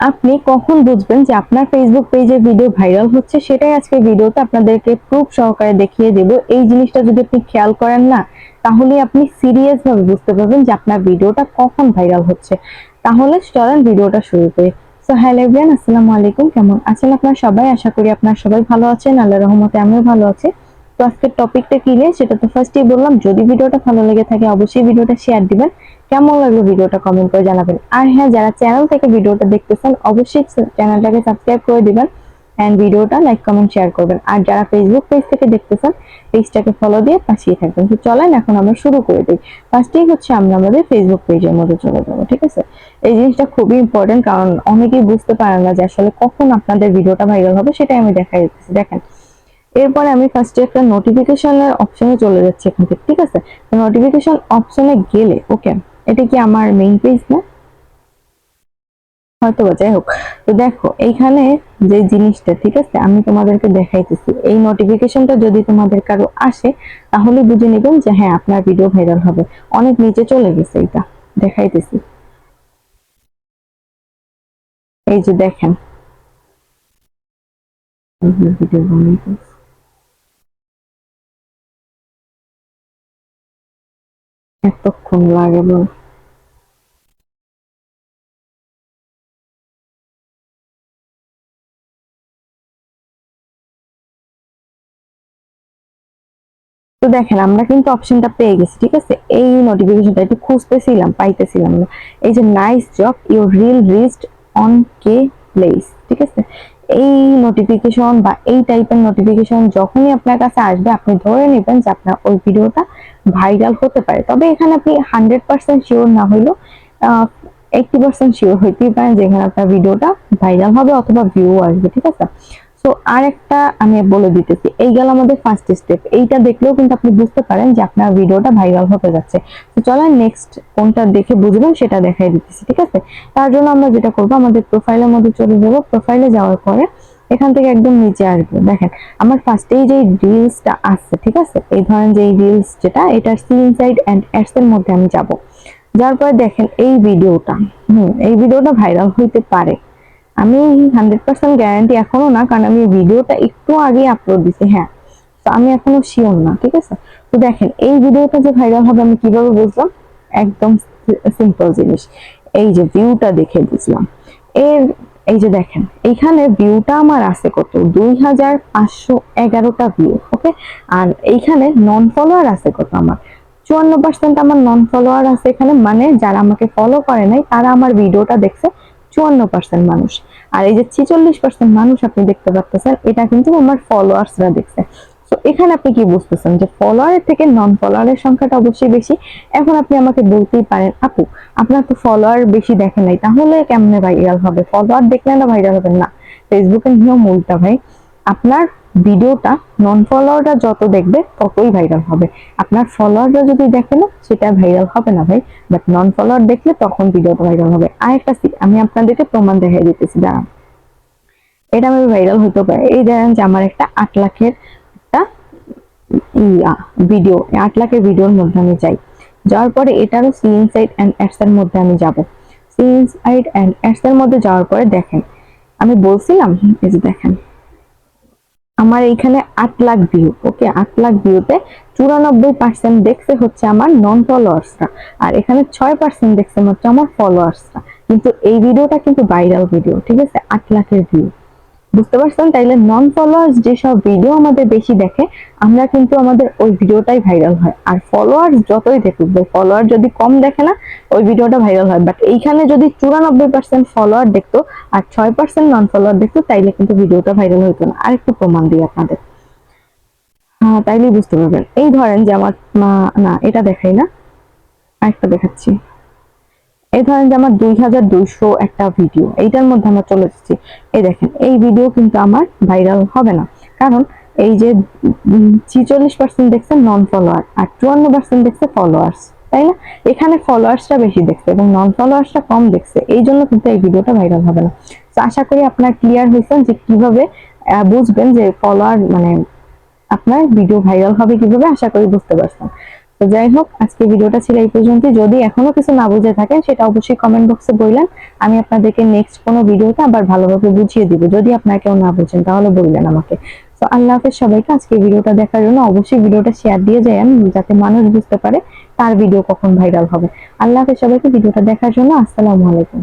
আপনি কখন বুঝবেন যে আপনার ফেসবুক পেজে ভিডিও ভাইরাল হচ্ছে, সেটাই আজকে ভিডিওতে আপনাদেরকে প্রুফ সহকারে দেখিয়ে দেব। এই জিনিসটা যদি আপনি খেয়াল করেন না, তাহলে আপনি সিরিয়াস ভাবে বুঝতে পারবেন যে আপনার ভিডিওটা কখন ভাইরাল হচ্ছে। তাহলে চলেন ভিডিওটা শুরু করি। সো হ্যালো এভরিওয়ান, আসসালামু আলাইকুম। কেমন আছেন আপনারা সবাই? আশা করি আপনারা সবাই ভালো আছেন। আল্লাহর রহমতে আমিও ভালো আছি। তো আজকের টপিকটা কি নিয়ে সেটা তো ফার্স্টেই বললাম। যদি ভিডিওটা ভালো লেগে থাকে অবশ্যই ভিডিওটা শেয়ার দিবেন। কেমন লাগলো ভিডিওটা কমেন্ট করে জানাবেন। আর হ্যাঁ, যারা চ্যানেল থেকে ভিডিওটা দেখতেছেন অবশ্যই চ্যানেলটাকে সাবস্ক্রাইব করে দিবেন এন্ড ভিডিওটা লাইক কমেন্ট শেয়ার করবেন। আর যারা ফেসবুক পেজ থেকে দেখতেছেন পেজটাকে ফলো দিয়ে পাশেই থাকবেন। তো চলেন এখন আমরা শুরু করে দিই। ফার্স্টেই হচ্ছে আমরা আমাদের ফেসবুক পেজের মধ্যে চলে যাবো, ঠিক আছে? এই জিনিসটা খুবই ইম্পর্টেন্ট, কারণ অনেকেই বুঝতে পারে না যে আসলে কখন আপনাদের ভিডিওটা ভাইরাল হবে, সেটাই আমি দেখাই দিচ্ছি। দেখেন, এরপরে আমি ফার্স্টে একটা নোটিফিকেশনের অপশনে চলে যাচ্ছি এখান থেকে, ঠিক আছে? তো নোটিফিকেশন অপশনে গেলে ওকে, এটা কি আমার মেইন পেজ না? হয়তো যাই হোক। তো দেখো এইখানে যে জিনিসটা, ঠিক আছে, আমি তোমাদেরকে দেখাইতেছি। এই নোটিফিকেশনটা যদি তোমাদের কারো আসে তাহলে বুঝে নেবেন যে হ্যাঁ আপনার ভিডিও ভাইরাল হবে। অনেক নিচে চলে গেছে, এটা দেখাইতেছি। এই যে দেখেন, ভিডিও বানাইতেছি, এতক্ষণ লাগে বল। তো দেখেন আমরা কিন্তু অপশনটা পেয়ে গেছি, ঠিক আছে? এই নোটিফিকেশনটা একটু খুঁজতেছিলাম, পাইতেছিলাম না। এই যে nice job your reel reached on K place, ঠিক আছে? এই নোটিফিকেশন বা এই টাইপের নোটিফিকেশন যখনই আপনার কাছে আসবে আপনি ধরে নেবেন যে আপনার ওই ভিডিওটা ভাইরাল হতে পারে। তবে এখানে আপনি 100% শিওর না হইলেও 80% শিওর হইতেই পারেন যে এখানে আপনার ভিডিওটা ভাইরাল হবে অথবা ভিউ আসবে, ঠিক আছে? সো আরেকটা আমি বলে দিতেছি, এই গেল আমাদের ফার্স্ট স্টেপ। এইটা দেখলেও কিন্তু আপনি বুঝতে পারেন যে আপনার ভিডিওটা ভাইরাল হতে যাচ্ছে। তো চলেন নেক্সট কোনটা দেখে বুঝবেন সেটা দেখাই দিতেছি, ঠিক আছে? তার জন্য আমরা যেটা করব, আমাদের প্রোফাইলের মধ্যে চলে যাব। প্রোফাইলে যাওয়ার পরে এখান থেকে একদম নিচে আসবে। দেখেন আমার ফার্স্টেই যে রিলসটা আছে, ঠিক আছে? এই ধরেন যে এই রিলস যেটা, এটা সি ইনসাইড এন্ড অ্যাডস এর মধ্যে আমি যাব। যার পরে দেখেন এই ভিডিওটা, এই ভিডিওটা ভাইরাল হইতে পারে। আমি 100% গ্যারান্টি এখনো না, কারণ আমি ভিডিওটা একটু আগে আপলোড দিছি। হ্যাঁ, তো আমি এখনো শিওর না, ঠিক আছে? তো দেখেন এই ভিডিওটা যে ভাইরাল হবে আমি কিভাবে বুঝলাম? একদম সিম্পল জিনিস, এই যে ভিউটা দেখে বুঝলাম। এর এই যে দেখেন এইখানে ভিউটা আমার আছে কত, 2511টা ভিউ, ওকে? আর এইখানে নন ফলোয়ার আছে কত আমার, 54% আমার নন ফলোয়ার আছে এখানে। মানে যারা আমাকে ফলো করে নাই তারা আমার ভিডিওটা দেখছে 54% মানুষ। আর এই যে 46% মানুষ আপনি দেখতে পাচ্ছেন, এটা কিন্তু আমার ফলোয়ার্সরা দেখছে। তো এখানে আপনি কি বুঝতেছেন যে ফলোয়ারের থেকে নন ফলোয়ারের সংখ্যাটা অবশ্যই বেশি। এখন আপনি আমাকে বলতেই পারেন, আপু আপনার তো ফলোয়ার বেশি দেখে নাই, তাহলে কেমনে ভাইরাল হবে? ফলোয়ার দেখলে না ভাইরাল হবে না। ফেসবুকের নিয়ম উল্টা ভাই। আপনার ভিডিওটা নন ফলোয়াররা যত দেখবে ততই ভাইরাল হবে। আপনার ফলোয়াররা যদি দেখে না, সেটা ভাইরাল হবে না ভাই। বাট নন ফলোয়ার দেখলে তখন ভিডিওটা ভাইরাল হবে। আরেকটা আমি আপনাদেরকে প্রমাণ দেখাই দিতেছি, দাঁড়ান। এটা আমি ভাইরাল হতে পারে। এই দেখেন যে আমার একটা 8 লাখের একটা ভিডিও, 8 লাখের ভিডিওর মধ্যে আমি যাই। যাওয়ার পরে এটারও সি ইনসাইড এন্ড অ্যাডস এর মধ্যে আমি যাব। সি ইনসাইড এন্ড অ্যাডস এর মধ্যে যাওয়ার পরে দেখেন, আমি বলছিলাম, এই যে দেখেন আমার এইখানে 8 লাখ ভিউ, ওকে? 8 লাখ ভিউতে 94% দেখছে হচ্ছে আমার নন ফলোয়ার্সরা, আর এখানে 6% দেখছে হচ্ছে আমার ফলোয়ার্সরা। কিন্তু এই ভিডিওটা কিন্তু ভাইরাল ভিডিও, ঠিক আছে? 8 লাখের ভিউ, বুঝতে পারছেন? তাইলে নন ফলোয়ার্স যেসব ভিডিও আমাদের বেশি দেখে, আমরা কিন্তু আমাদের ওই ভিডিওটাই ভাইরাল হয়। আর ফলোয়ার্স যতই দেখুক, ফলোয়ার যদি কম দেখে না, ওই ভিডিওটা ভাইরাল হয়। বাট এইখানে যদি 94% ফলোয়ার দেখতো আর 6% নন ফলোয়ার দেখতো, তাইলে কিন্তু ভিডিওটা ভাইরাল হতো না। আরেকটু প্রমাণ দিই আপনাদের, হ্যাঁ তাইলেই বুঝতে পারবেন। এই ধরেন যে আমার না এটা দেখাই না, আরেকটা দেখাচ্ছি। এই ধরেন যে আমার 2200 একটা ভিডিও, এইটার মধ্যে আমরা চলে এসেছি। এই দেখেন এই ভিডিও কিন্তু আমার ভাইরাল হবে না, কারণ এই যে 46% দেখছে নন ফলোয়ার আর 54% দেখছে ফলোয়ার্স, তাই না? এখানে ফলোয়ার্সটা বেশি দেখছে এবং নন ফলোয়ার্সটা কম দেখছে, এই জন্য কিন্তু এই ভিডিওটা ভাইরাল হবে না। তো আশা করি আপনার ক্লিয়ার হয়েছেন যে কিভাবে বুঝবেন যে ফলোয়ার মানে আপনার ভিডিও ভাইরাল হবে কিভাবে, আশা করি বুঝতে পারছেন। তো যাই হোক, আজকে ভিডিওটা ছিল এই পর্যন্ত। যদি এখনো কিছু না বুঝে থাকেন সেটা অবশ্যই কমেন্ট বক্সে বললেন, আমি আপনাদেরকে নেক্সট কোনো ভিডিওতে আবার ভালোভাবে বুঝিয়ে দিব। যদি আপনারা কেউ না বুঝেন তাহলে বললেন আমাকে। তো আল্লাহ হাফেজ সবাইকে। আজকে ভিডিওটা দেখার জন্য অবশ্যই ভিডিওটা শেয়ার দিয়ে যান, যাতে মানুষ বুঝতে পারে তার ভিডিও কখন ভাইরাল হবে। আল্লাহ হাফেজ সবাইকে ভিডিওটা দেখার জন্য। আসসালামু আলাইকুম।